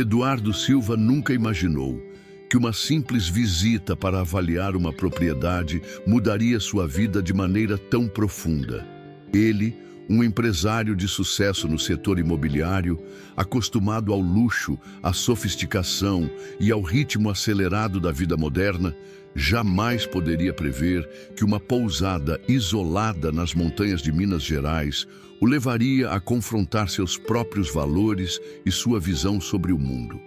Eduardo Silva nunca imaginou que uma simples visita para avaliar uma propriedade mudaria sua vida de maneira tão profunda. Ele, um empresário de sucesso no setor imobiliário, acostumado ao luxo, à sofisticação e ao ritmo acelerado da vida moderna, jamais poderia prever que uma pousada isolada nas montanhas de Minas Gerais o levaria a confrontar seus próprios valores e sua visão sobre o mundo.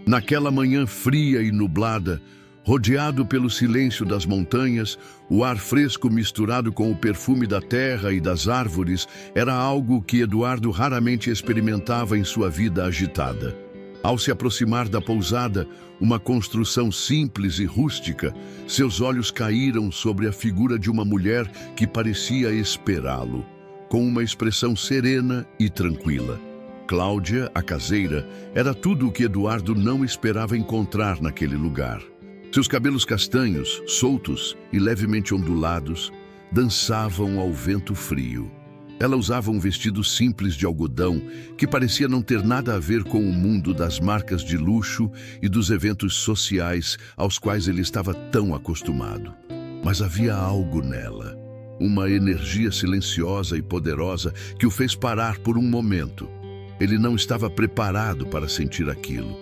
Naquela manhã fria e nublada, rodeado pelo silêncio das montanhas, o ar fresco misturado com o perfume da terra e das árvores era algo que Eduardo raramente experimentava em sua vida agitada. Ao se aproximar da pousada, uma construção simples e rústica, seus olhos caíram sobre a figura de uma mulher que parecia esperá-lo, com uma expressão serena e tranquila. Cláudia, a caseira, era tudo o que Eduardo não esperava encontrar naquele lugar. Seus cabelos castanhos, soltos e levemente ondulados, dançavam ao vento frio. Ela usava um vestido simples de algodão que parecia não ter nada a ver com o mundo das marcas de luxo e dos eventos sociais aos quais ele estava tão acostumado. Mas havia algo nela, uma energia silenciosa e poderosa que o fez parar por um momento. Ele não estava preparado para sentir aquilo.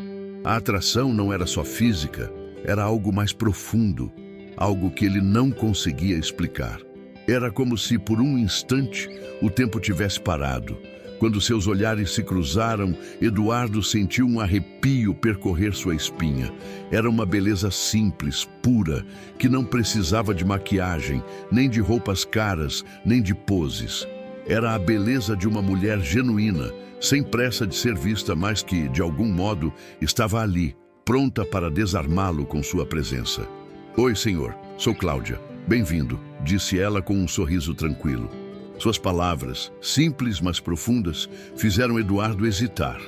A atração não era só física, era algo mais profundo, algo que ele não conseguia explicar. Era como se, por um instante, o tempo tivesse parado. Quando seus olhares se cruzaram, Eduardo sentiu um arrepio percorrer sua espinha. Era uma beleza simples, pura, que não precisava de maquiagem, nem de roupas caras, nem de poses. Era a beleza de uma mulher genuína, sem pressa de ser vista, mas que, de algum modo, estava ali, pronta para desarmá-lo com sua presença. "Oi, senhor, sou Cláudia. Bem-vindo", disse ela com um sorriso tranquilo. Suas palavras, simples mas profundas, fizeram Eduardo hesitar.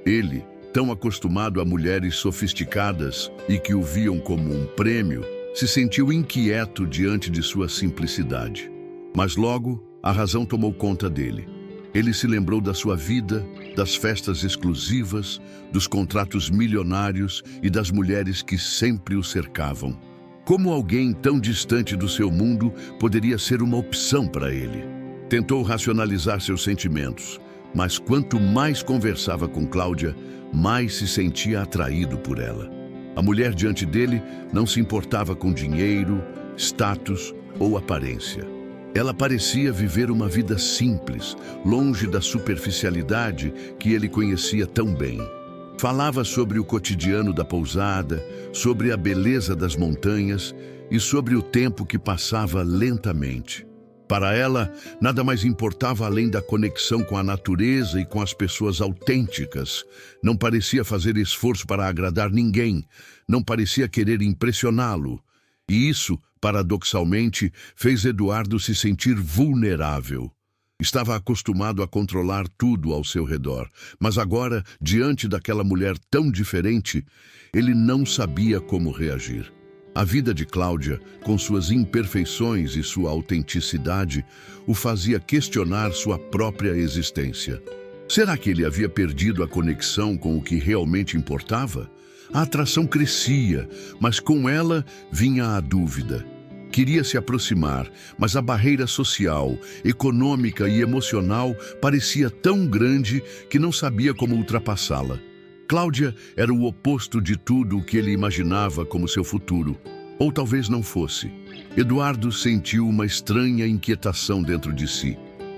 Ele, tão acostumado a mulheres sofisticadas e que o viam como um prêmio, se sentiu inquieto diante de sua simplicidade. Mas logo, a razão tomou conta dele. Ele se lembrou da sua vida, das festas exclusivas, dos contratos milionários e das mulheres que sempre o cercavam. Como alguém tão distante do seu mundo poderia ser uma opção para ele? Tentou racionalizar seus sentimentos, mas quanto mais conversava com Cláudia, mais se sentia atraído por ela. A mulher diante dele não se importava com dinheiro, status ou aparência. Ela parecia viver uma vida simples, longe da superficialidade que ele conhecia tão bem. Falava sobre o cotidiano da pousada, sobre a beleza das montanhas e sobre o tempo que passava lentamente. Para ela, nada mais importava além da conexão com a natureza e com as pessoas autênticas. Não parecia fazer esforço para agradar ninguém, não parecia querer impressioná-lo. E isso, paradoxalmente, fez Eduardo se sentir vulnerável. Estava acostumado a controlar tudo ao seu redor, mas agora, diante daquela mulher tão diferente, ele não sabia como reagir. A vida de Cláudia, com suas imperfeições e sua autenticidade, o fazia questionar sua própria existência. Será que ele havia perdido a conexão com o que realmente importava? A atração crescia, mas com ela vinha a dúvida. Queria se aproximar, mas a barreira social, econômica e emocional parecia tão grande que não sabia como ultrapassá-la. Cláudia era o oposto de tudo o que ele imaginava como seu futuro. Ou talvez não fosse. Eduardo sentiu uma estranha inquietação dentro de si.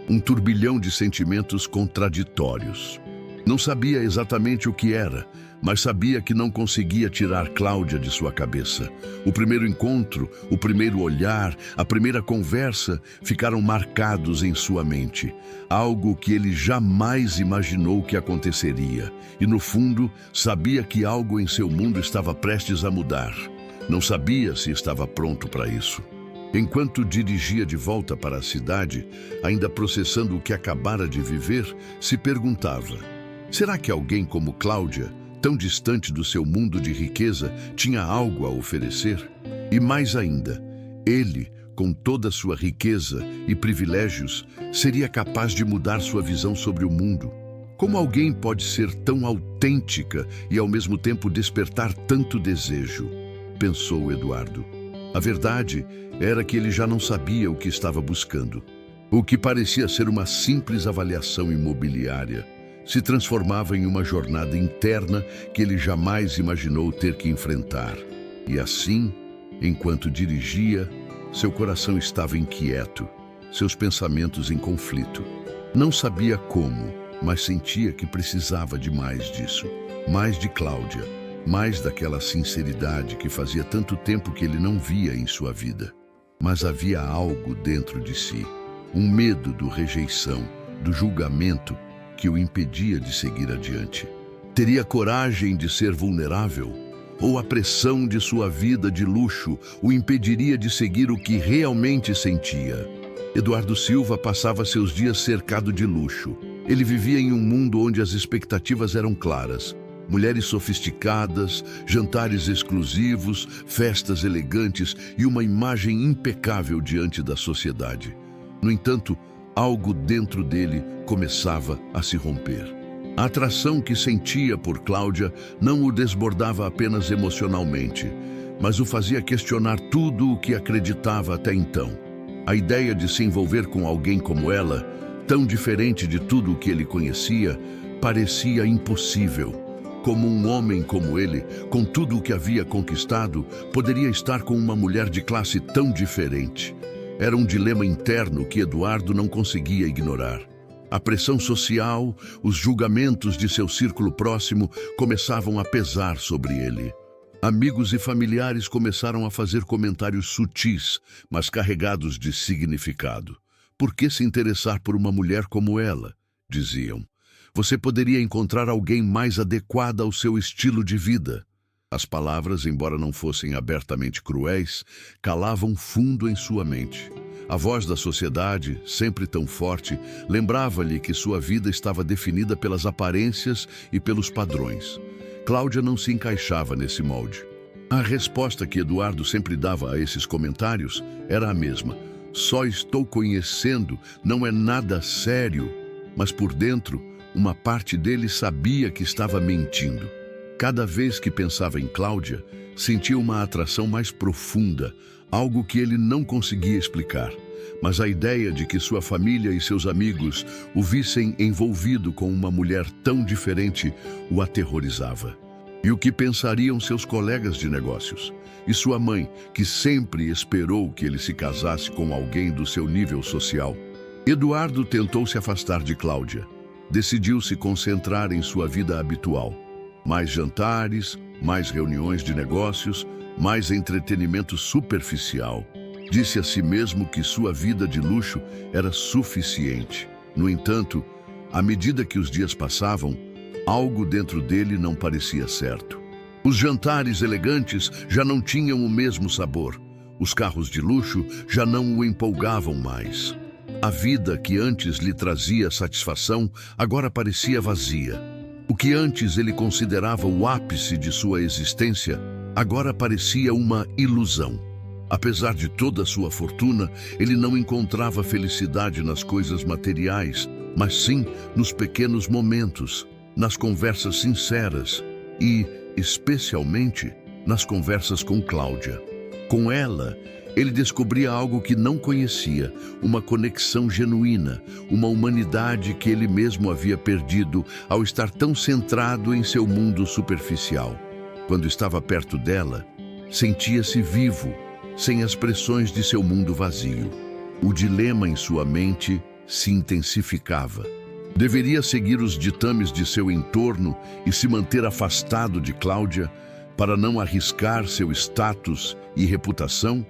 Um turbilhão de sentimentos contraditórios. Não sabia exatamente o que era, mas sabia que não conseguia tirar Cláudia de sua cabeça. O primeiro encontro, o primeiro olhar, a primeira conversa ficaram marcados em sua mente. Algo que ele jamais imaginou que aconteceria. E no fundo, sabia que algo em seu mundo estava prestes a mudar. Não sabia se estava pronto para isso. Enquanto dirigia de volta para a cidade, ainda processando o que acabara de viver, se perguntava: será que alguém como Cláudia, tão distante do seu mundo de riqueza, tinha algo a oferecer? E mais ainda, ele, com toda sua riqueza e privilégios, seria capaz de mudar sua visão sobre o mundo? Como alguém pode ser tão autêntico autêntica e ao mesmo tempo despertar tanto desejo? Pensou Eduardo. A verdade era que ele já não sabia o que estava buscando. O que parecia ser uma simples avaliação imobiliária se transformava em uma jornada interna que ele jamais imaginou ter que enfrentar. E assim, enquanto dirigia, seu coração estava inquieto, seus pensamentos em conflito. Não sabia como, mas sentia que precisava de mais disso. Mais de Cláudia, mais daquela sinceridade que fazia tanto tempo que ele não via em sua vida. Mas havia algo dentro de si, um medo do rejeição, do julgamento, que o impedia de seguir adiante. Teria coragem de ser vulnerável? Ou a pressão de sua vida de luxo o impediria de seguir o que realmente sentia? Eduardo Silva passava seus dias cercado de luxo. Ele vivia em um mundo onde as expectativas eram claras. Mulheres sofisticadas, jantares exclusivos, festas elegantes e uma imagem impecável diante da sociedade. No entanto, algo dentro dele começava a se romper. A atração que sentia por Cláudia não o desbordava apenas emocionalmente, mas o fazia questionar tudo o que acreditava até então. A ideia de se envolver com alguém como ela, tão diferente de tudo o que ele conhecia, parecia impossível. Como um homem como ele, com tudo o que havia conquistado, poderia estar com uma mulher de classe tão diferente? Era um dilema interno que Eduardo não conseguia ignorar. A pressão social, os julgamentos de seu círculo próximo começavam a pesar sobre ele. Amigos e familiares começaram a fazer comentários sutis, mas carregados de significado. Por que se interessar por uma mulher como ela? Diziam. Você poderia encontrar alguém mais adequada ao seu estilo de vida. As palavras, embora não fossem abertamente cruéis, calavam fundo em sua mente. A voz da sociedade, sempre tão forte, lembrava-lhe que sua vida estava definida pelas aparências e pelos padrões. Cláudia não se encaixava nesse molde. A resposta que Eduardo sempre dava a esses comentários era a mesma. Só estou conhecendo, não é nada sério. Mas por dentro, uma parte dele sabia que estava mentindo. Cada vez que pensava em Cláudia, sentia uma atração mais profunda, algo que ele não conseguia explicar. Mas a ideia de que sua família e seus amigos o vissem envolvido com uma mulher tão diferente o aterrorizava. E o que pensariam seus colegas de negócios? E sua mãe, que sempre esperou que ele se casasse com alguém do seu nível social? Eduardo tentou se afastar de Cláudia. Decidiu se concentrar em sua vida habitual. Mais jantares, mais reuniões de negócios, mais entretenimento superficial. Disse a si mesmo que sua vida de luxo era suficiente. No entanto, à medida que os dias passavam, algo dentro dele não parecia certo. Os jantares elegantes já não tinham o mesmo sabor. Os carros de luxo já não o empolgavam mais. A vida que antes lhe trazia satisfação agora parecia vazia. O que antes ele considerava o ápice de sua existência, agora parecia uma ilusão. Apesar de toda a sua fortuna, ele não encontrava felicidade nas coisas materiais, mas sim nos pequenos momentos, nas conversas sinceras e, especialmente, nas conversas com Cláudia. Com ela, ele descobria algo que não conhecia, uma conexão genuína, uma humanidade que ele mesmo havia perdido ao estar tão centrado em seu mundo superficial. Quando estava perto dela, sentia-se vivo, sem as pressões de seu mundo vazio. O dilema em sua mente se intensificava. Deveria seguir os ditames de seu entorno e se manter afastado de Cláudia para não arriscar seu status e reputação?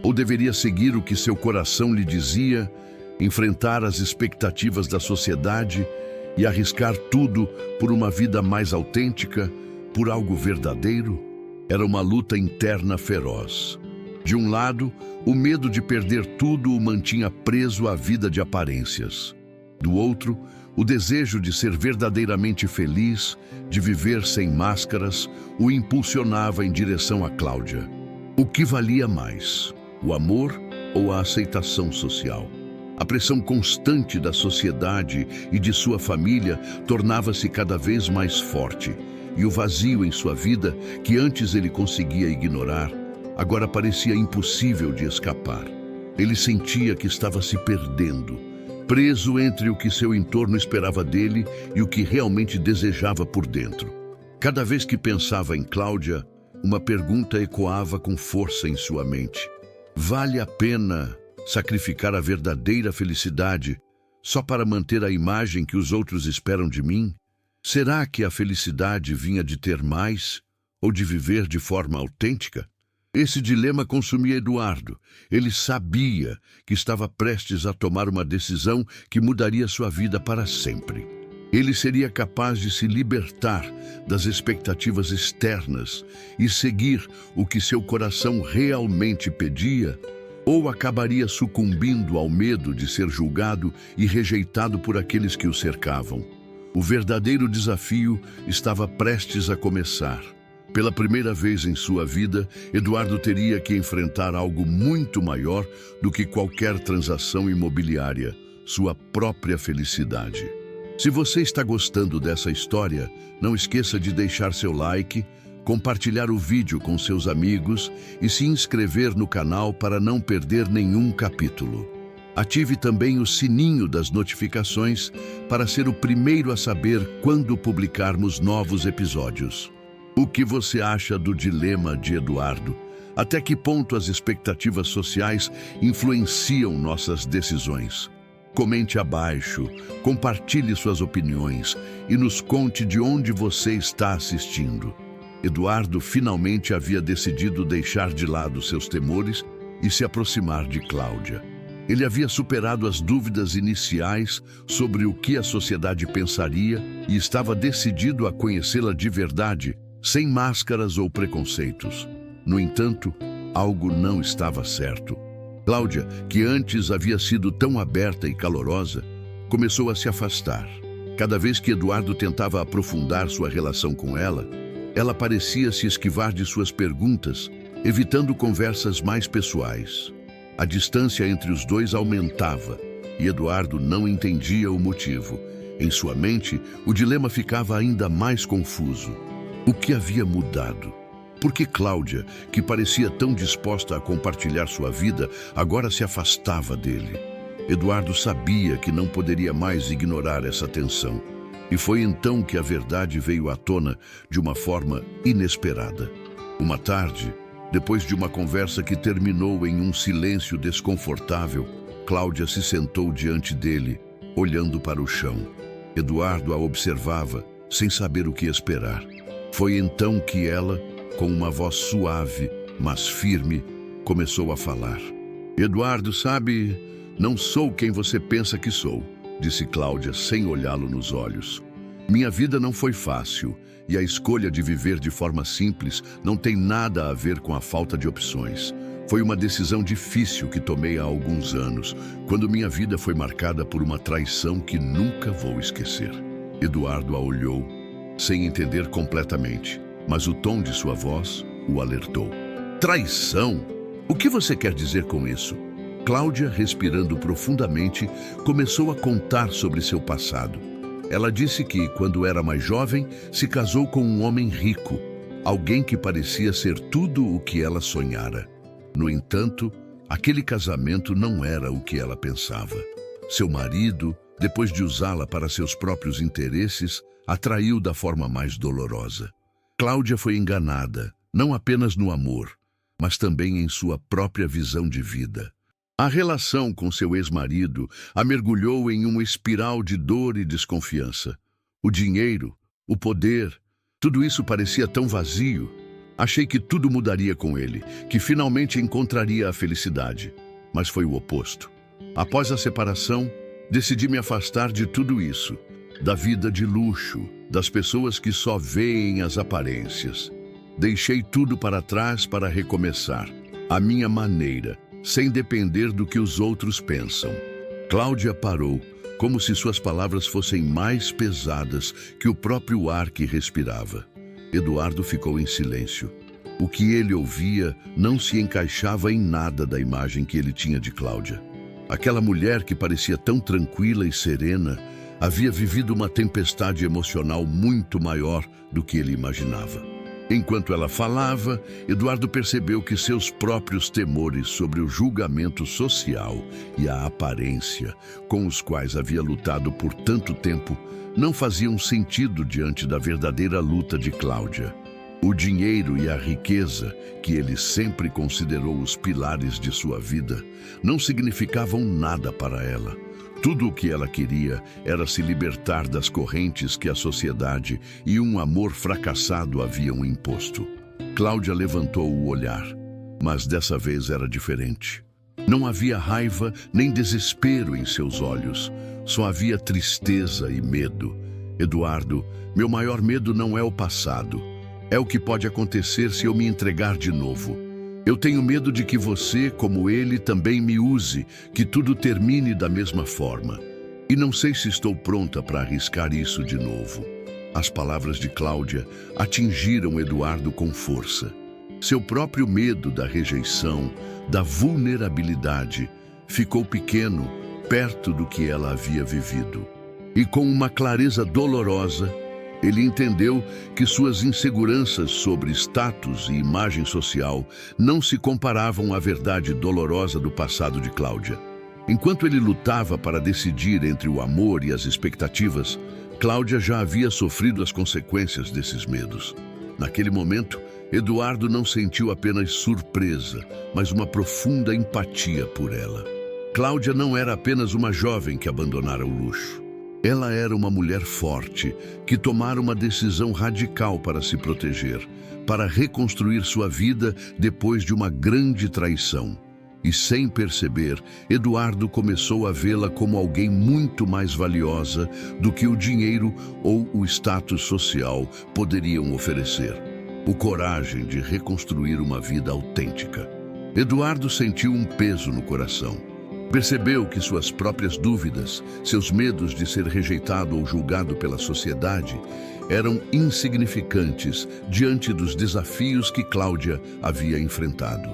Ou deveria seguir o que seu coração lhe dizia, enfrentar as expectativas da sociedade e arriscar tudo por uma vida mais autêntica, por algo verdadeiro? Era uma luta interna feroz. De um lado, o medo de perder tudo o mantinha preso à vida de aparências. Do outro, o desejo de ser verdadeiramente feliz, de viver sem máscaras, o impulsionava em direção a Cláudia. O que valia mais, o amor ou a aceitação social? A pressão constante da sociedade e de sua família tornava-se cada vez mais forte, e o vazio em sua vida, que antes ele conseguia ignorar, agora parecia impossível de escapar. Ele sentia que estava se perdendo, preso entre o que seu entorno esperava dele e o que realmente desejava por dentro. Cada vez que pensava em Cláudia, uma pergunta ecoava com força em sua mente. Vale a pena sacrificar a verdadeira felicidade só para manter a imagem que os outros esperam de mim? Será que a felicidade vinha de ter mais ou de viver de forma autêntica? Esse dilema consumia Eduardo. Ele sabia que estava prestes a tomar uma decisão que mudaria sua vida para sempre. Ele seria capaz de se libertar das expectativas externas e seguir o que seu coração realmente pedia, ou acabaria sucumbindo ao medo de ser julgado e rejeitado por aqueles que o cercavam. O verdadeiro desafio estava prestes a começar. Pela primeira vez em sua vida, Eduardo teria que enfrentar algo muito maior do que qualquer transação imobiliária, sua própria felicidade. Se você está gostando dessa história, não esqueça de deixar seu like, compartilhar o vídeo com seus amigos e se inscrever no canal para não perder nenhum capítulo. Ative também o sininho das notificações para ser o primeiro a saber quando publicarmos novos episódios. O que você acha do dilema de Eduardo? Até que ponto as expectativas sociais influenciam nossas decisões? Comente abaixo, compartilhe suas opiniões e nos conte de onde você está assistindo. Eduardo finalmente havia decidido deixar de lado seus temores e se aproximar de Cláudia. Ele havia superado as dúvidas iniciais sobre o que a sociedade pensaria e estava decidido a conhecê-la de verdade, sem máscaras ou preconceitos. No entanto, algo não estava certo. Cláudia, que antes havia sido tão aberta e calorosa, começou a se afastar. Cada vez que Eduardo tentava aprofundar sua relação com ela parecia se esquivar de suas perguntas, evitando conversas mais pessoais. A distância entre os dois aumentava e Eduardo não entendia o motivo. Em sua mente, o dilema ficava ainda mais confuso. O que havia mudado? Por que Cláudia, que parecia tão disposta a compartilhar sua vida, agora se afastava dele? Eduardo sabia que não poderia mais ignorar essa tensão. E foi então que a verdade veio à tona de uma forma inesperada. Uma tarde, depois de uma conversa que terminou em um silêncio desconfortável, Cláudia se sentou diante dele, olhando para o chão. Eduardo a observava, sem saber o que esperar. Foi então que ela, com uma voz suave, mas firme, começou a falar. Eduardo, sabe, não sou quem você pensa que sou, disse Cláudia sem olhá-lo nos olhos. Minha vida não foi fácil e a escolha de viver de forma simples não tem nada a ver com a falta de opções. Foi uma decisão difícil que tomei há alguns anos, quando minha vida foi marcada por uma traição que nunca vou esquecer. Eduardo a olhou, sem entender completamente, mas o tom de sua voz o alertou. Traição? O que você quer dizer com isso? Cláudia, respirando profundamente, começou a contar sobre seu passado. Ela disse que, quando era mais jovem, se casou com um homem rico, alguém que parecia ser tudo o que ela sonhara. No entanto, aquele casamento não era o que ela pensava. Seu marido, depois de usá-la para seus próprios interesses, a traiu da forma mais dolorosa. Cláudia foi enganada, não apenas no amor, mas também em sua própria visão de vida. A relação com seu ex-marido a mergulhou em uma espiral de dor e desconfiança. O dinheiro, o poder, tudo isso parecia tão vazio. Achei que tudo mudaria com ele, que finalmente encontraria a felicidade. Mas foi o oposto. Após a separação, decidi me afastar de tudo isso, da vida de luxo, das pessoas que só veem as aparências. Deixei tudo para trás para recomeçar, à minha maneira, sem depender do que os outros pensam. Cláudia parou, como se suas palavras fossem mais pesadas que o próprio ar que respirava. Eduardo ficou em silêncio. O que ele ouvia não se encaixava em nada da imagem que ele tinha de Cláudia. Aquela mulher que parecia tão tranquila e serena havia vivido uma tempestade emocional muito maior do que ele imaginava. Enquanto ela falava, Eduardo percebeu que seus próprios temores sobre o julgamento social e a aparência com os quais havia lutado por tanto tempo não faziam sentido diante da verdadeira luta de Cláudia. O dinheiro e a riqueza, que ele sempre considerou os pilares de sua vida, não significavam nada para ela. Tudo o que ela queria era se libertar das correntes que a sociedade e um amor fracassado haviam imposto. Cláudia levantou o olhar, mas dessa vez era diferente. Não havia raiva nem desespero em seus olhos, só havia tristeza e medo. Eduardo, meu maior medo não é o passado. É o que pode acontecer se eu me entregar de novo. Eu tenho medo de que você, como ele, também me use, que tudo termine da mesma forma. E não sei se estou pronta para arriscar isso de novo. As palavras de Cláudia atingiram Eduardo com força. Seu próprio medo da rejeição, da vulnerabilidade, ficou pequeno, perto do que ela havia vivido. E com uma clareza dolorosa, ele entendeu que suas inseguranças sobre status e imagem social não se comparavam à verdade dolorosa do passado de Cláudia. Enquanto ele lutava para decidir entre o amor e as expectativas, Cláudia já havia sofrido as consequências desses medos. Naquele momento, Eduardo não sentiu apenas surpresa, mas uma profunda empatia por ela. Cláudia não era apenas uma jovem que abandonara o luxo. Ela era uma mulher forte, que tomara uma decisão radical para se proteger, para reconstruir sua vida depois de uma grande traição. E sem perceber, Eduardo começou a vê-la como alguém muito mais valiosa do que o dinheiro ou o status social poderiam oferecer. A coragem de reconstruir uma vida autêntica. Eduardo sentiu um peso no coração. Percebeu que suas próprias dúvidas, seus medos de ser rejeitado ou julgado pela sociedade, eram insignificantes diante dos desafios que Cláudia havia enfrentado.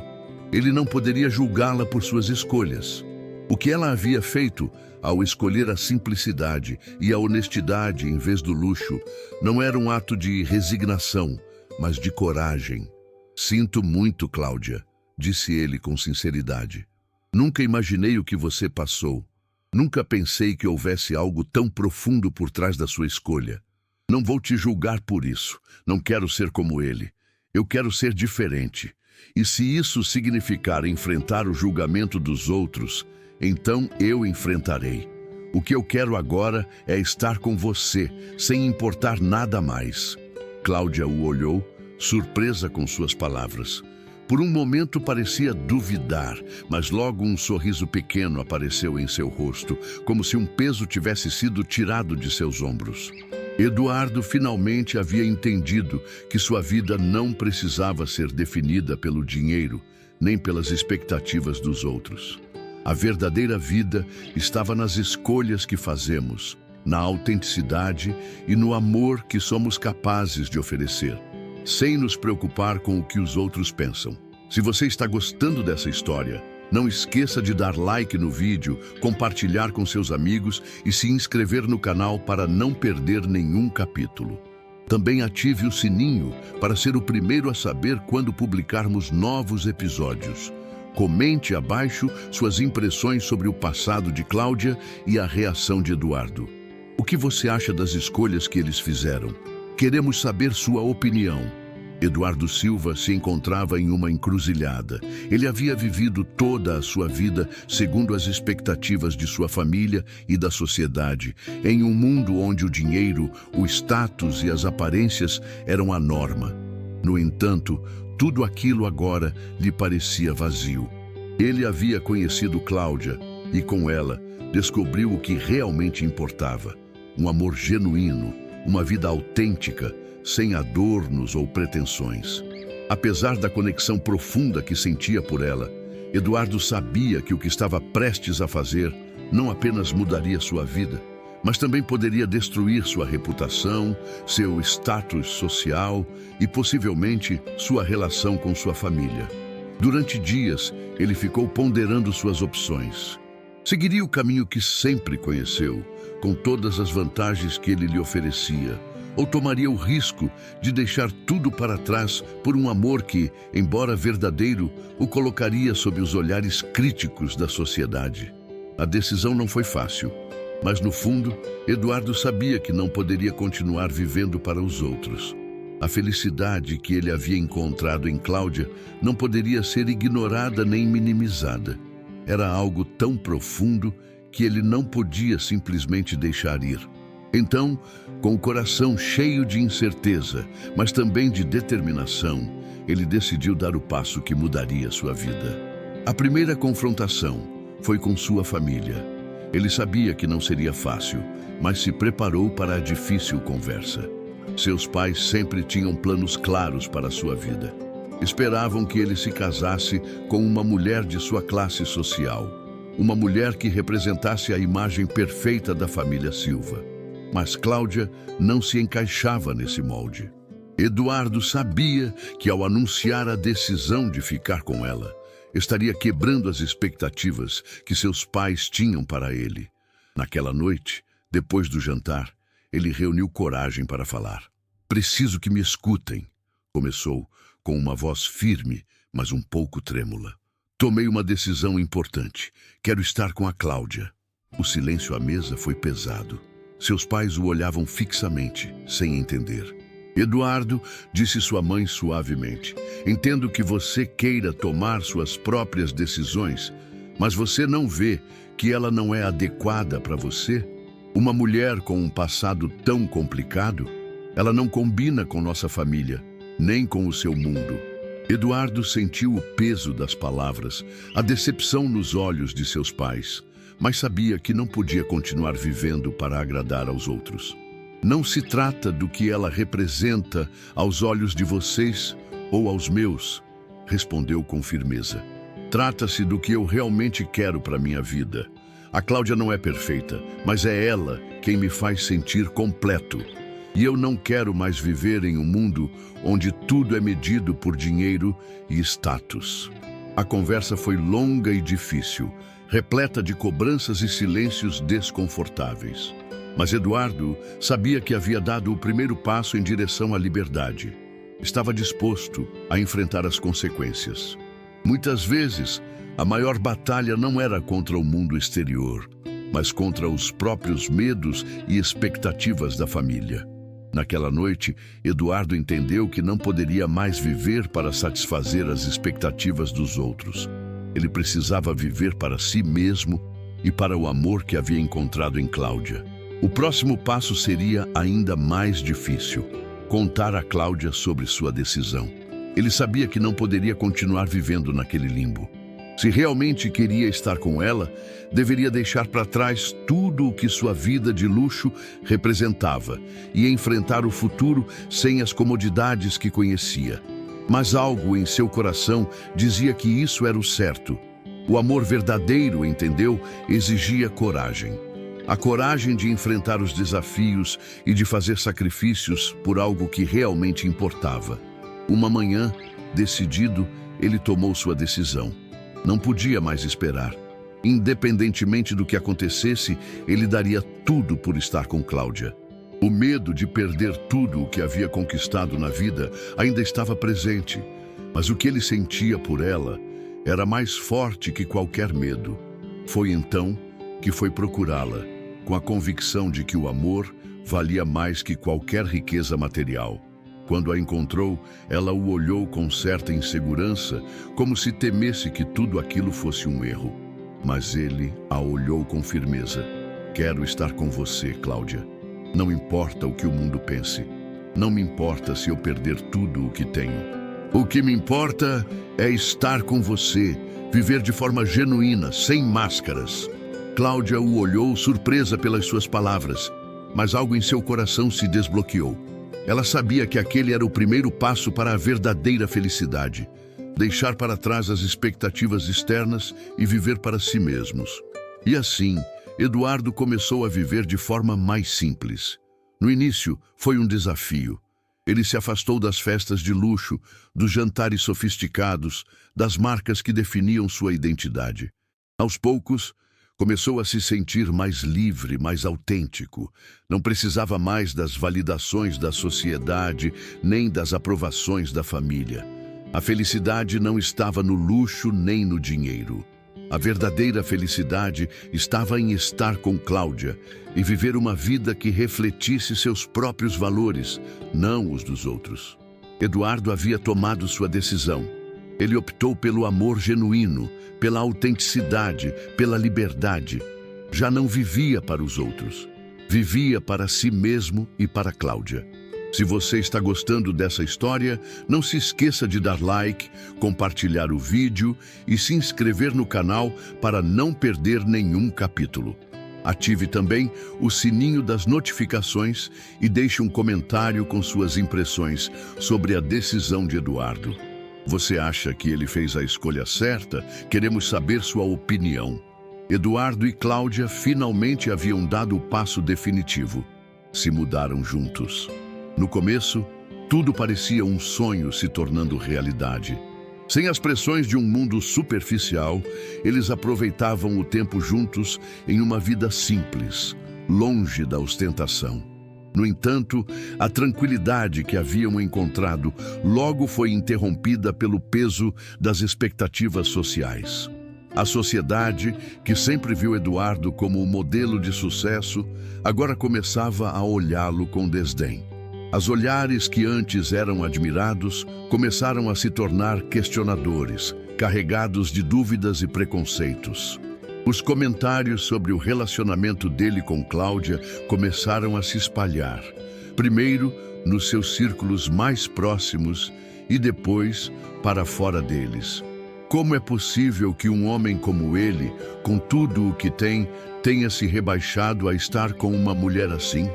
Ele não poderia julgá-la por suas escolhas. O que ela havia feito ao escolher a simplicidade e a honestidade em vez do luxo não era um ato de resignação, mas de coragem. "Sinto muito, Cláudia", disse ele com sinceridade. "Nunca imaginei o que você passou. Nunca pensei que houvesse algo tão profundo por trás da sua escolha. Não vou te julgar por isso. Não quero ser como ele. Eu quero ser diferente. E se isso significar enfrentar o julgamento dos outros, então eu enfrentarei. O que eu quero agora é estar com você, sem importar nada mais." Cláudia o olhou, surpresa com suas palavras. Por um momento parecia duvidar, mas logo um sorriso pequeno apareceu em seu rosto, como se um peso tivesse sido tirado de seus ombros. Eduardo finalmente havia entendido que sua vida não precisava ser definida pelo dinheiro, nem pelas expectativas dos outros. A verdadeira vida estava nas escolhas que fazemos, na autenticidade e no amor que somos capazes de oferecer, sem nos preocupar com o que os outros pensam. Se você está gostando dessa história, não esqueça de dar like no vídeo, compartilhar com seus amigos e se inscrever no canal para não perder nenhum capítulo. Também ative o sininho para ser o primeiro a saber quando publicarmos novos episódios. Comente abaixo suas impressões sobre o passado de Cláudia e a reação de Eduardo. O que você acha das escolhas que eles fizeram? Queremos saber sua opinião. Eduardo Silva se encontrava em uma encruzilhada. Ele havia vivido toda a sua vida segundo as expectativas de sua família e da sociedade, em um mundo onde o dinheiro, o status e as aparências eram a norma. No entanto, tudo aquilo agora lhe parecia vazio. Ele havia conhecido Cláudia e, com ela, descobriu o que realmente importava: um amor genuíno, uma vida autêntica, sem adornos ou pretensões. Apesar da conexão profunda que sentia por ela, Eduardo sabia que o que estava prestes a fazer não apenas mudaria sua vida, mas também poderia destruir sua reputação, seu status social e, possivelmente, sua relação com sua família. Durante dias, ele ficou ponderando suas opções. Seguiria o caminho que sempre conheceu, com todas as vantagens que ele lhe oferecia, ou tomaria o risco de deixar tudo para trás por um amor que, embora verdadeiro, o colocaria sob os olhares críticos da sociedade? A decisão não foi fácil, mas no fundo, Eduardo sabia que não poderia continuar vivendo para os outros. A felicidade que ele havia encontrado em Cláudia não poderia ser ignorada nem minimizada. Era algo tão profundo que ele não podia simplesmente deixar ir. Então, com o coração cheio de incerteza, mas também de determinação, ele decidiu dar o passo que mudaria sua vida. A primeira confrontação foi com sua família. Ele sabia que não seria fácil, mas se preparou para a difícil conversa. Seus pais sempre tinham planos claros para a sua vida. Esperavam que ele se casasse com uma mulher de sua classe social, uma mulher que representasse a imagem perfeita da família Silva. Mas Cláudia não se encaixava nesse molde. Eduardo sabia que, ao anunciar a decisão de ficar com ela, estaria quebrando as expectativas que seus pais tinham para ele. Naquela noite, depois do jantar, ele reuniu coragem para falar. "Preciso que me escutem", começou, com uma voz firme, mas um pouco trêmula. "Tomei uma decisão importante. Quero estar com a Cláudia." O silêncio à mesa foi pesado. Seus pais o olhavam fixamente, sem entender. "Eduardo", disse sua mãe suavemente, "entendo que você queira tomar suas próprias decisões, mas você não vê que ela não é adequada para você? Uma mulher com um passado tão complicado, ela não combina com nossa família, nem com o seu mundo." Eduardo sentiu o peso das palavras, a decepção nos olhos de seus pais, mas sabia que não podia continuar vivendo para agradar aos outros. "Não se trata do que ela representa aos olhos de vocês ou aos meus", respondeu com firmeza. "Trata-se do que eu realmente quero para minha vida. A Cláudia não é perfeita, mas é ela quem me faz sentir completo. E eu não quero mais viver em um mundo onde tudo é medido por dinheiro e status." A conversa foi longa e difícil, repleta de cobranças e silêncios desconfortáveis. Mas Eduardo sabia que havia dado o primeiro passo em direção à liberdade. Estava disposto a enfrentar as consequências. Muitas vezes, a maior batalha não era contra o mundo exterior, mas contra os próprios medos e expectativas da família. Naquela noite, Eduardo entendeu que não poderia mais viver para satisfazer as expectativas dos outros. Ele precisava viver para si mesmo e para o amor que havia encontrado em Cláudia. O próximo passo seria ainda mais difícil: contar a Cláudia sobre sua decisão. Ele sabia que não poderia continuar vivendo naquele limbo. Se realmente queria estar com ela, deveria deixar para trás tudo o que sua vida de luxo representava e enfrentar o futuro sem as comodidades que conhecia. Mas algo em seu coração dizia que isso era o certo. O amor verdadeiro, entendeu, exigia coragem. A coragem de enfrentar os desafios e de fazer sacrifícios por algo que realmente importava. Uma manhã, decidido, ele tomou sua decisão. Não podia mais esperar. Independentemente do que acontecesse, ele daria tudo por estar com Cláudia. O medo de perder tudo o que havia conquistado na vida ainda estava presente, mas o que ele sentia por ela era mais forte que qualquer medo. Foi então que foi procurá-la, com a convicção de que o amor valia mais que qualquer riqueza material. Quando a encontrou, ela o olhou com certa insegurança, como se temesse que tudo aquilo fosse um erro. Mas ele a olhou com firmeza. "Quero estar com você, Cláudia. Não importa o que o mundo pense. Não me importa se eu perder tudo o que tenho. O que me importa é estar com você, viver de forma genuína, sem máscaras." Cláudia o olhou, surpresa pelas suas palavras, mas algo em seu coração se desbloqueou. Ela sabia que aquele era o primeiro passo para a verdadeira felicidade. Deixar para trás as expectativas externas e viver para si mesmos. E assim, Eduardo começou a viver de forma mais simples. No início, foi um desafio. Ele se afastou das festas de luxo, dos jantares sofisticados, das marcas que definiam sua identidade. Aos poucos, Começou a se sentir mais livre, mais autêntico. Não precisava mais das validações da sociedade, nem das aprovações da família. A felicidade não estava no luxo nem no dinheiro. A verdadeira felicidade estava em estar com Cláudia e viver uma vida que refletisse seus próprios valores, não os dos outros. Eduardo havia tomado sua decisão. Ele optou pelo amor genuíno, pela autenticidade, pela liberdade. Já não vivia para os outros. Vivia para si mesmo e para Cláudia. Se você está gostando dessa história, não se esqueça de dar like, compartilhar o vídeo e se inscrever no canal para não perder nenhum capítulo. Ative também o sininho das notificações e deixe um comentário com suas impressões sobre a decisão de Eduardo. Você acha que ele fez a escolha certa? Queremos saber sua opinião. Eduardo e Cláudia finalmente haviam dado o passo definitivo. Se mudaram juntos. No começo, tudo parecia um sonho se tornando realidade. Sem as pressões de um mundo superficial, eles aproveitavam o tempo juntos em uma vida simples, longe da ostentação. No entanto, a tranquilidade que haviam encontrado logo foi interrompida pelo peso das expectativas sociais. A sociedade, que sempre viu Eduardo como um modelo de sucesso, agora começava a olhá-lo com desdém. Os olhares que antes eram admirados começaram a se tornar questionadores, carregados de dúvidas e preconceitos. Os comentários sobre o relacionamento dele com Cláudia começaram a se espalhar, primeiro nos seus círculos mais próximos e depois para fora deles. Como é possível que um homem como ele, com tudo o que tem, tenha se rebaixado a estar com uma mulher assim?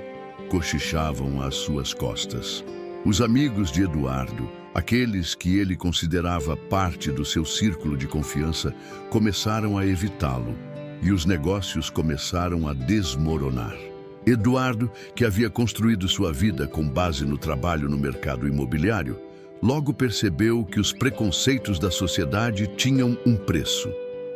Cochichavam às suas costas. Os amigos de Eduardo, aqueles que ele considerava parte do seu círculo de confiança, começaram a evitá-lo e os negócios começaram a desmoronar. Eduardo, que havia construído sua vida com base no trabalho no mercado imobiliário, logo percebeu que os preconceitos da sociedade tinham um preço.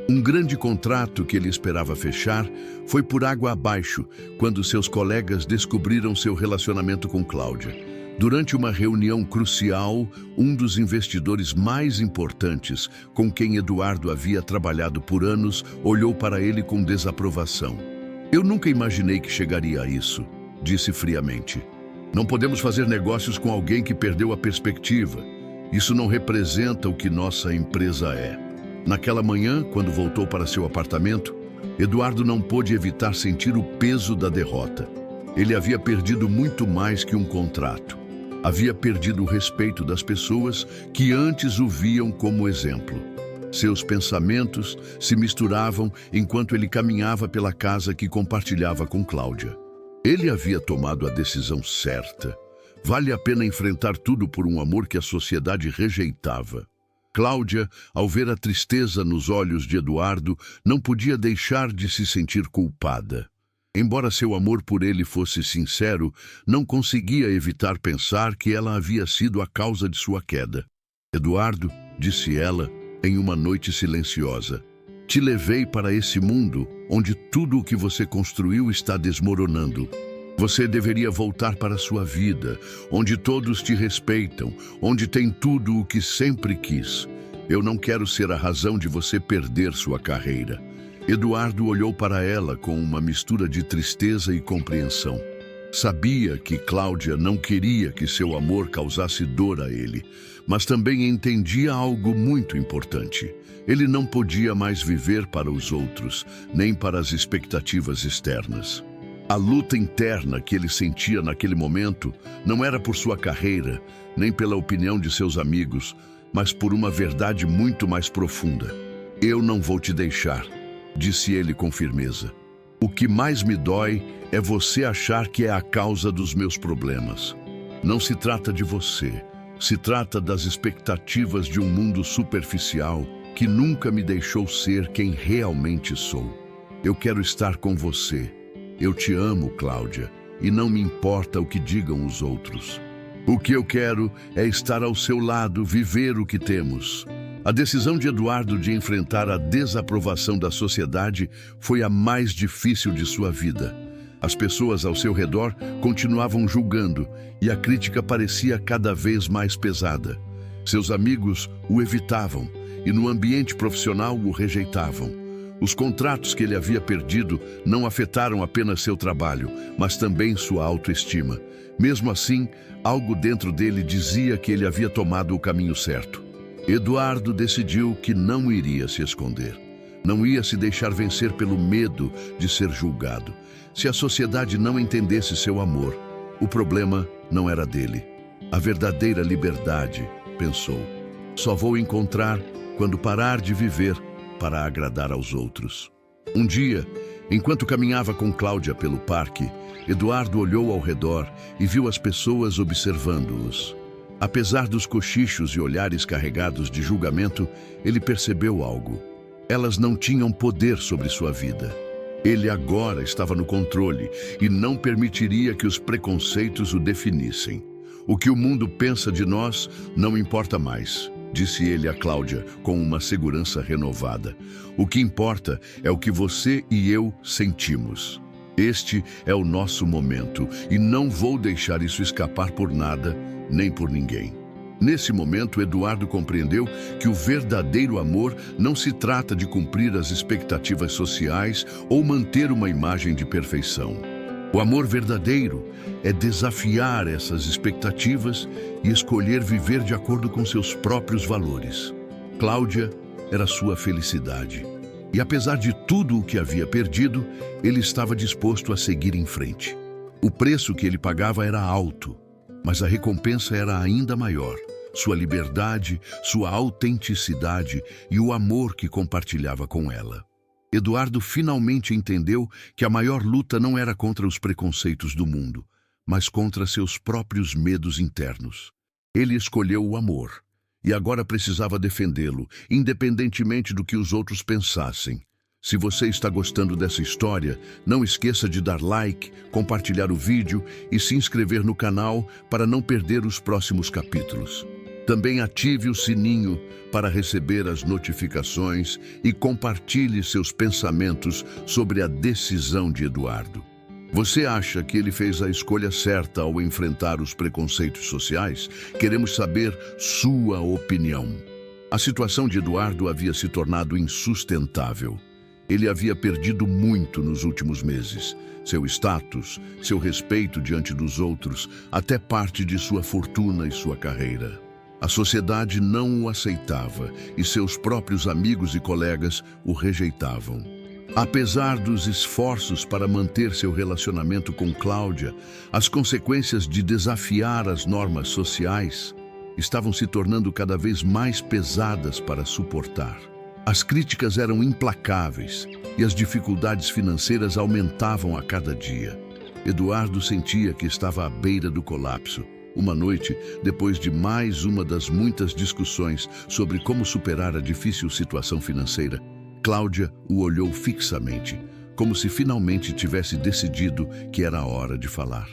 Um grande contrato que ele esperava fechar foi por água abaixo quando seus colegas descobriram seu relacionamento com Cláudia. Durante uma reunião crucial, um dos investidores mais importantes, com quem Eduardo havia trabalhado por anos, olhou para ele com desaprovação. "Eu nunca imaginei que chegaria a isso", disse friamente. "Não podemos fazer negócios com alguém que perdeu a perspectiva. Isso não representa o que nossa empresa é." Naquela manhã, quando voltou para seu apartamento, Eduardo não pôde evitar sentir o peso da derrota. Ele havia perdido muito mais que um contrato. Havia perdido o respeito das pessoas que antes o viam como exemplo. Seus pensamentos se misturavam enquanto ele caminhava pela casa que compartilhava com Cláudia. Ele havia tomado a decisão certa. Vale a pena enfrentar tudo por um amor que a sociedade rejeitava. Cláudia, ao ver a tristeza nos olhos de Eduardo, não podia deixar de se sentir culpada. Embora seu amor por ele fosse sincero, não conseguia evitar pensar que ela havia sido a causa de sua queda. "Eduardo", disse ela, em uma noite silenciosa, "te levei para esse mundo onde tudo o que você construiu está desmoronando. Você deveria voltar para a sua vida, onde todos te respeitam, onde tem tudo o que sempre quis. Eu não quero ser a razão de você perder sua carreira." Eduardo olhou para ela com uma mistura de tristeza e compreensão. Sabia que Cláudia não queria que seu amor causasse dor a ele, mas também entendia algo muito importante. Ele não podia mais viver para os outros, nem para as expectativas externas. A luta interna que ele sentia naquele momento não era por sua carreira, nem pela opinião de seus amigos, mas por uma verdade muito mais profunda. "Eu não vou te deixar", disse ele com firmeza. "O que mais me dói é você achar que é a causa dos meus problemas. Não se trata de você, se trata das expectativas de um mundo superficial que nunca me deixou ser quem realmente sou. Eu quero estar com você. Eu te amo, Cláudia, e não me importa o que digam os outros. O que eu quero é estar ao seu lado, viver o que temos. A decisão de Eduardo de enfrentar a desaprovação da sociedade foi a mais difícil de sua vida. As pessoas ao seu redor continuavam julgando e a crítica parecia cada vez mais pesada. Seus amigos o evitavam e no ambiente profissional o rejeitavam. Os contratos que ele havia perdido não afetaram apenas seu trabalho, mas também sua autoestima. Mesmo assim, algo dentro dele dizia que ele havia tomado o caminho certo. Eduardo decidiu que não iria se esconder. Não ia se deixar vencer pelo medo de ser julgado. Se a sociedade não entendesse seu amor, o problema não era dele. A verdadeira liberdade, pensou, só vou encontrar quando parar de viver para agradar aos outros. Um dia, enquanto caminhava com Cláudia pelo parque, Eduardo olhou ao redor e viu as pessoas observando-os. Apesar dos cochichos e olhares carregados de julgamento, ele percebeu algo. Elas não tinham poder sobre sua vida. Ele agora estava no controle e não permitiria que os preconceitos o definissem. O que o mundo pensa de nós não importa mais, disse ele a Cláudia com uma segurança renovada. O que importa é o que você e eu sentimos. Este é o nosso momento e não vou deixar isso escapar por nada, nem por ninguém. Nesse momento, Eduardo compreendeu que o verdadeiro amor não se trata de cumprir as expectativas sociais ou manter uma imagem de perfeição. O amor verdadeiro é desafiar essas expectativas e escolher viver de acordo com seus próprios valores. Cláudia era sua felicidade. E apesar de tudo o que havia perdido, ele estava disposto a seguir em frente. O preço que ele pagava era alto, mas a recompensa era ainda maior. Sua liberdade, sua autenticidade e o amor que compartilhava com ela. Eduardo finalmente entendeu que a maior luta não era contra os preconceitos do mundo, mas contra seus próprios medos internos. Ele escolheu o amor e agora precisava defendê-lo, independentemente do que os outros pensassem. Se você está gostando dessa história, não esqueça de dar like, compartilhar o vídeo e se inscrever no canal para não perder os próximos capítulos. Também ative o sininho para receber as notificações e compartilhe seus pensamentos sobre a decisão de Eduardo. Você acha que ele fez a escolha certa ao enfrentar os preconceitos sociais? Queremos saber sua opinião. A situação de Eduardo havia se tornado insustentável. Ele havia perdido muito nos últimos meses. Seu status, seu respeito diante dos outros, até parte de sua fortuna e sua carreira. A sociedade não o aceitava e seus próprios amigos e colegas o rejeitavam. Apesar dos esforços para manter seu relacionamento com Cláudia, as consequências de desafiar as normas sociais estavam se tornando cada vez mais pesadas para suportar. As críticas eram implacáveis e as dificuldades financeiras aumentavam a cada dia. Eduardo sentia que estava à beira do colapso. Uma noite, depois de mais uma das muitas discussões sobre como superar a difícil situação financeira, Cláudia o olhou fixamente, como se finalmente tivesse decidido que era a hora de falar.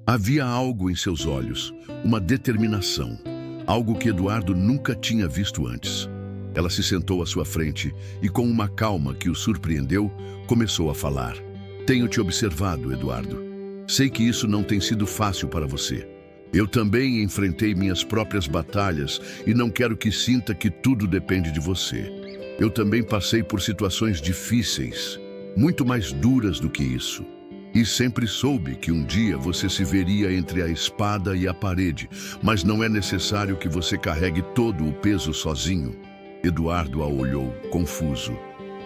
Havia algo em seus olhos, uma determinação, algo que Eduardo nunca tinha visto antes. Ela se sentou à sua frente e, com uma calma que o surpreendeu, começou a falar. Tenho te observado, Eduardo. Sei que isso não tem sido fácil para você. Eu também enfrentei minhas próprias batalhas e não quero que sinta que tudo depende de você. Eu também passei por situações difíceis, muito mais duras do que isso. E sempre soube que um dia você se veria entre a espada e a parede, mas não é necessário que você carregue todo o peso sozinho. Eduardo a olhou, confuso.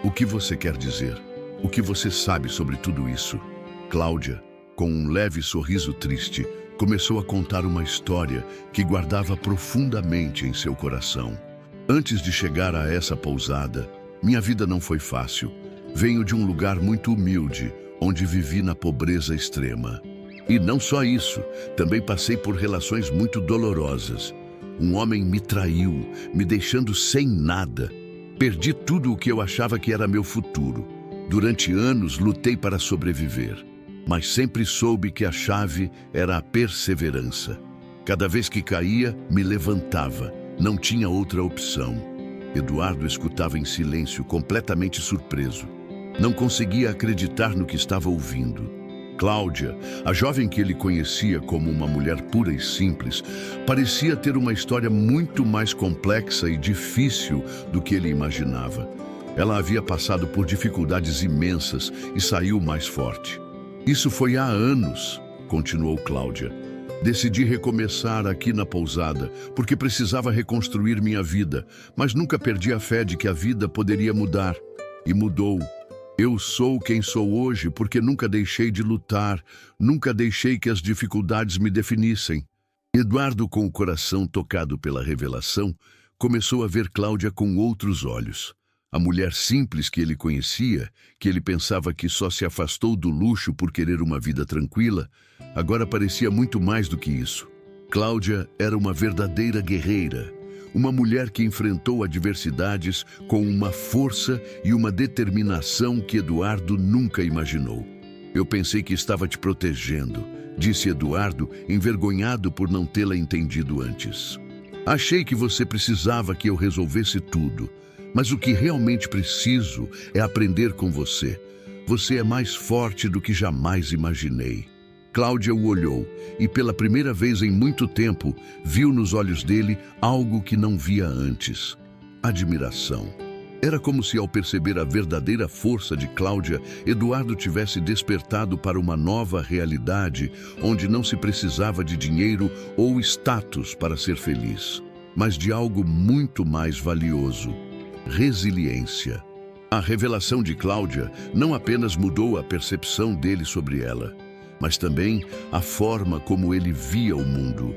O que você quer dizer? O que você sabe sobre tudo isso? Cláudia, com um leve sorriso triste, começou a contar uma história que guardava profundamente em seu coração. Antes de chegar a essa pousada, minha vida não foi fácil. Venho de um lugar muito humilde, onde vivi na pobreza extrema. E não só isso, também passei por relações muito dolorosas. Um homem me traiu, me deixando sem nada. Perdi tudo o que eu achava que era meu futuro. Durante anos lutei para sobreviver, mas sempre soube que a chave era a perseverança. Cada vez que caía, me levantava. Não tinha outra opção. Eduardo escutava em silêncio, completamente surpreso. Não conseguia acreditar no que estava ouvindo. Cláudia, a jovem que ele conhecia como uma mulher pura e simples, parecia ter uma história muito mais complexa e difícil do que ele imaginava. Ela havia passado por dificuldades imensas e saiu mais forte. Isso foi há anos, continuou Cláudia. Decidi recomeçar aqui na pousada, porque precisava reconstruir minha vida, mas nunca perdi a fé de que a vida poderia mudar. E mudou. Eu sou quem sou hoje porque nunca deixei de lutar, nunca deixei que as dificuldades me definissem. Eduardo, com o coração tocado pela revelação, começou a ver Cláudia com outros olhos. A mulher simples que ele conhecia, que ele pensava que só se afastou do luxo por querer uma vida tranquila, agora parecia muito mais do que isso. Cláudia era uma verdadeira guerreira, uma mulher que enfrentou adversidades com uma força e uma determinação que Eduardo nunca imaginou. Eu pensei que estava te protegendo, disse Eduardo, envergonhado por não tê-la entendido antes. Achei que você precisava que eu resolvesse tudo, mas o que realmente preciso é aprender com você. Você é mais forte do que jamais imaginei. Cláudia o olhou e, pela primeira vez em muito tempo, viu nos olhos dele algo que não via antes: admiração. Era como se, ao perceber a verdadeira força de Cláudia, Eduardo tivesse despertado para uma nova realidade, onde não se precisava de dinheiro ou status para ser feliz, mas de algo muito mais valioso: resiliência. A revelação de Cláudia não apenas mudou a percepção dele sobre ela, mas também a forma como ele via o mundo.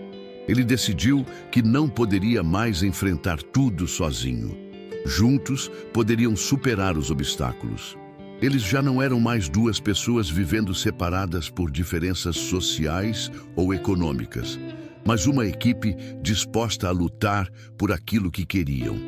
Ele decidiu que não poderia mais enfrentar tudo sozinho. Juntos, poderiam superar os obstáculos. Eles já não eram mais duas pessoas vivendo separadas por diferenças sociais ou econômicas, mas uma equipe disposta a lutar por aquilo que queriam.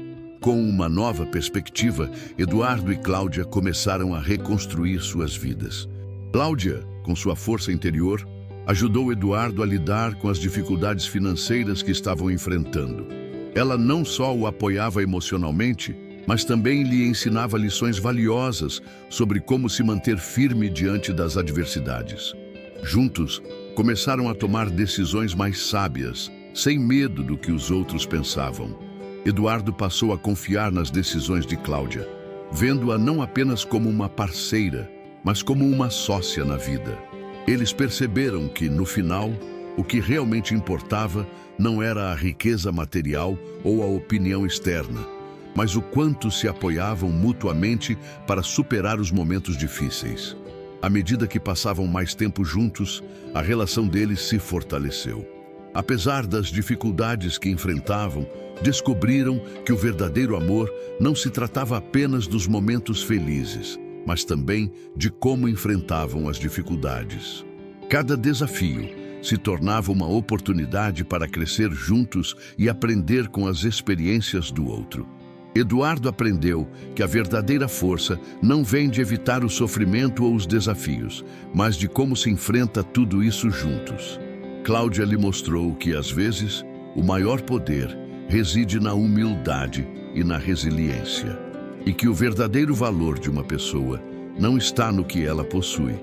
Com uma nova perspectiva, Eduardo e Cláudia começaram a reconstruir suas vidas. Cláudia, com sua força interior, ajudou Eduardo a lidar com as dificuldades financeiras que estavam enfrentando. Ela não só o apoiava emocionalmente, mas também lhe ensinava lições valiosas sobre como se manter firme diante das adversidades. Juntos, começaram a tomar decisões mais sábias, sem medo do que os outros pensavam. Eduardo passou a confiar nas decisões de Cláudia, vendo-a não apenas como uma parceira, mas como uma sócia na vida. Eles perceberam que, no final, o que realmente importava não era a riqueza material ou a opinião externa, mas o quanto se apoiavam mutuamente para superar os momentos difíceis. À medida que passavam mais tempo juntos, a relação deles se fortaleceu. Apesar das dificuldades que enfrentavam, descobriram que o verdadeiro amor não se tratava apenas dos momentos felizes, mas também de como enfrentavam as dificuldades. Cada desafio se tornava uma oportunidade para crescer juntos e aprender com as experiências do outro. Eduardo aprendeu que a verdadeira força não vem de evitar o sofrimento ou os desafios, mas de como se enfrenta tudo isso juntos. Cláudia lhe mostrou que, às vezes, o maior poder reside na humildade e na resiliência, e que o verdadeiro valor de uma pessoa não está no que ela possui,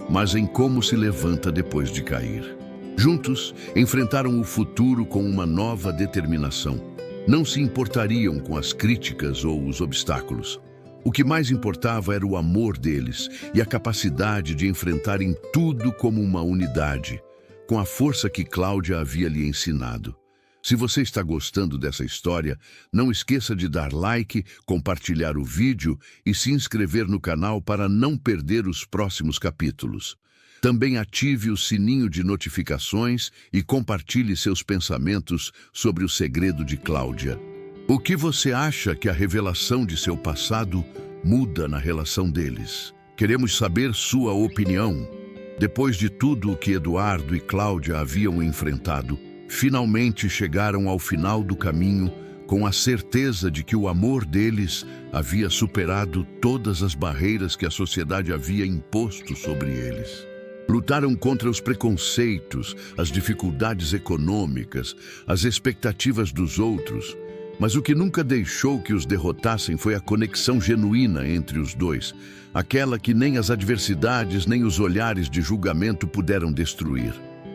mas em como se levanta depois de cair. Juntos, enfrentaram o futuro com uma nova determinação. Não se importariam com as críticas ou os obstáculos. O que mais importava era o amor deles e a capacidade de enfrentarem tudo como uma unidade, com a força que Cláudia havia lhe ensinado. Se você está gostando dessa história, não esqueça de dar like, compartilhar o vídeo e se inscrever no canal para não perder os próximos capítulos. Também ative o sininho de notificações e compartilhe seus pensamentos sobre o segredo de Cláudia. O que você acha que a revelação de seu passado muda na relação deles? Queremos saber sua opinião. Depois de tudo o que Eduardo e Cláudia haviam enfrentado, finalmente chegaram ao final do caminho com a certeza de que o amor deles havia superado todas as barreiras que a sociedade havia imposto sobre eles. Lutaram contra os preconceitos, as dificuldades econômicas, as expectativas dos outros, Mas o que nunca deixou que os derrotassem foi a conexão genuína entre os dois, aquela que nem as adversidades nem os olhares de julgamento puderam destruir.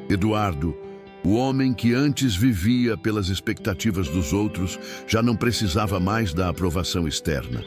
Eduardo, o homem que antes vivia pelas expectativas dos outros, já não precisava mais da aprovação externa.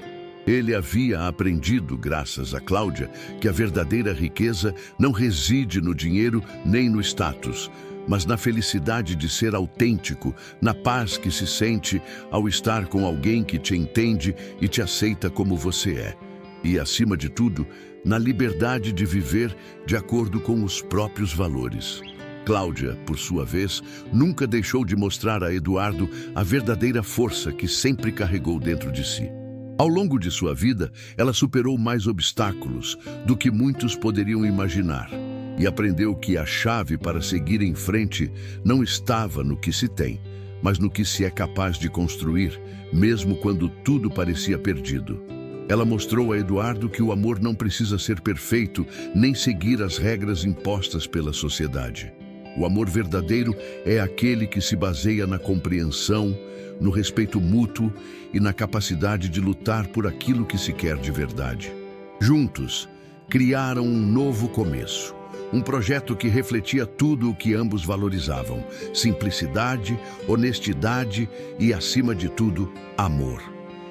Ele havia aprendido, graças a Cláudia, que a verdadeira riqueza não reside no dinheiro nem no status, mas na felicidade de ser autêntico, na paz que se sente ao estar com alguém que te entende e te aceita como você é. E, acima de tudo, na liberdade de viver de acordo com os próprios valores. Cláudia, por sua vez, nunca deixou de mostrar a Eduardo a verdadeira força que sempre carregou dentro de si. Ao longo de sua vida, ela superou mais obstáculos do que muitos poderiam imaginar e aprendeu que a chave para seguir em frente não estava no que se tem, mas no que se é capaz de construir, mesmo quando tudo parecia perdido. Ela mostrou a Eduardo que o amor não precisa ser perfeito nem seguir as regras impostas pela sociedade. O amor verdadeiro é aquele que se baseia na compreensão, no respeito mútuo e na capacidade de lutar por aquilo que se quer de verdade. Juntos, criaram um novo começo, um projeto que refletia tudo o que ambos valorizavam: simplicidade, honestidade e, acima de tudo, amor.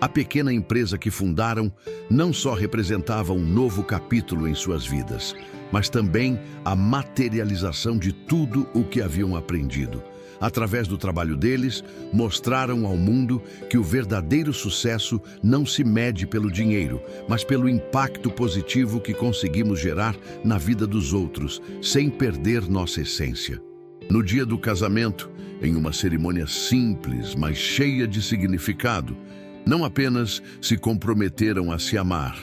A pequena empresa que fundaram não só representava um novo capítulo em suas vidas, mas também a materialização de tudo o que haviam aprendido. Através do trabalho deles, mostraram ao mundo que o verdadeiro sucesso não se mede pelo dinheiro, mas pelo impacto positivo que conseguimos gerar na vida dos outros, sem perder nossa essência. No dia do casamento, em uma cerimônia simples, mas cheia de significado, não apenas se comprometeram a se amar,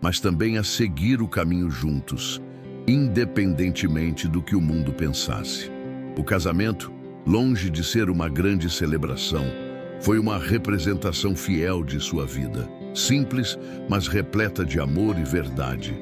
mas também a seguir o caminho juntos, independentemente do que o mundo pensasse. O casamento, longe de ser uma grande celebração, foi uma representação fiel de sua vida, simples, mas repleta de amor e verdade.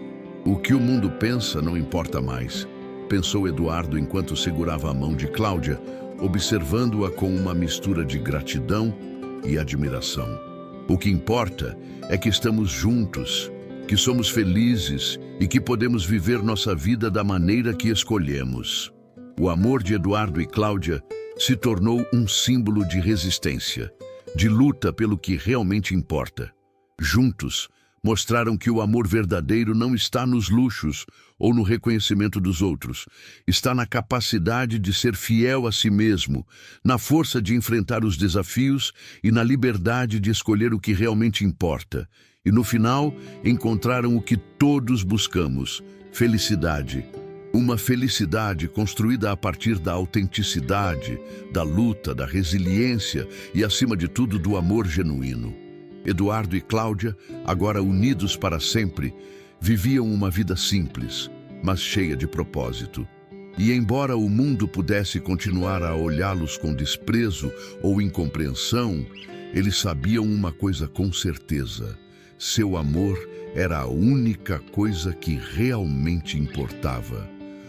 O que o mundo pensa não importa mais, pensou Eduardo enquanto segurava a mão de Cláudia, observando-a com uma mistura de gratidão e admiração. O que importa é que estamos juntos, que somos felizes e que podemos viver nossa vida da maneira que escolhemos. O amor de Eduardo e Cláudia se tornou um símbolo de resistência, de luta pelo que realmente importa. Juntos, mostraram que o amor verdadeiro não está nos luxos ou no reconhecimento dos outros. Está na capacidade de ser fiel a si mesmo, na força de enfrentar os desafios e na liberdade de escolher o que realmente importa. E no final, encontraram o que todos buscamos: felicidade. Uma felicidade construída a partir da autenticidade, da luta, da resiliência e, acima de tudo, do amor genuíno. Eduardo e Cláudia, agora unidos para sempre, viviam uma vida simples, mas cheia de propósito. E embora o mundo pudesse continuar a olhá-los com desprezo ou incompreensão, eles sabiam uma coisa com certeza: seu amor era a única coisa que realmente importava.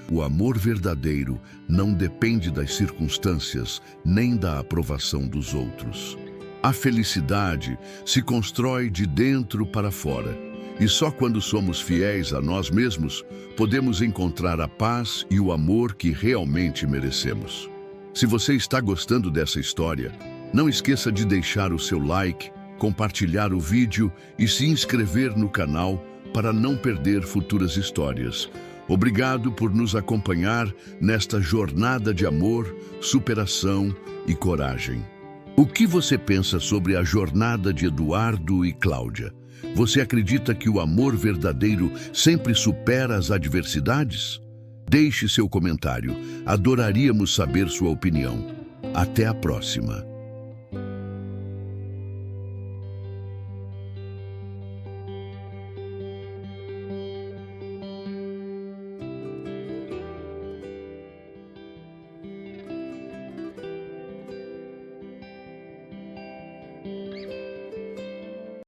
O amor verdadeiro não depende das circunstâncias nem da aprovação dos outros. A felicidade se constrói de dentro para fora, e só quando somos fiéis a nós mesmos podemos encontrar a paz e o amor que realmente merecemos. Se você está gostando dessa história, não esqueça de deixar o seu like, compartilhar o vídeo e se inscrever no canal para não perder futuras histórias. Obrigado por nos acompanhar nesta jornada de amor, superação e coragem. O que você pensa sobre a jornada de Eduardo e Cláudia? Você acredita que o amor verdadeiro sempre supera as adversidades? Deixe seu comentário. Adoraríamos saber sua opinião. Até a próxima.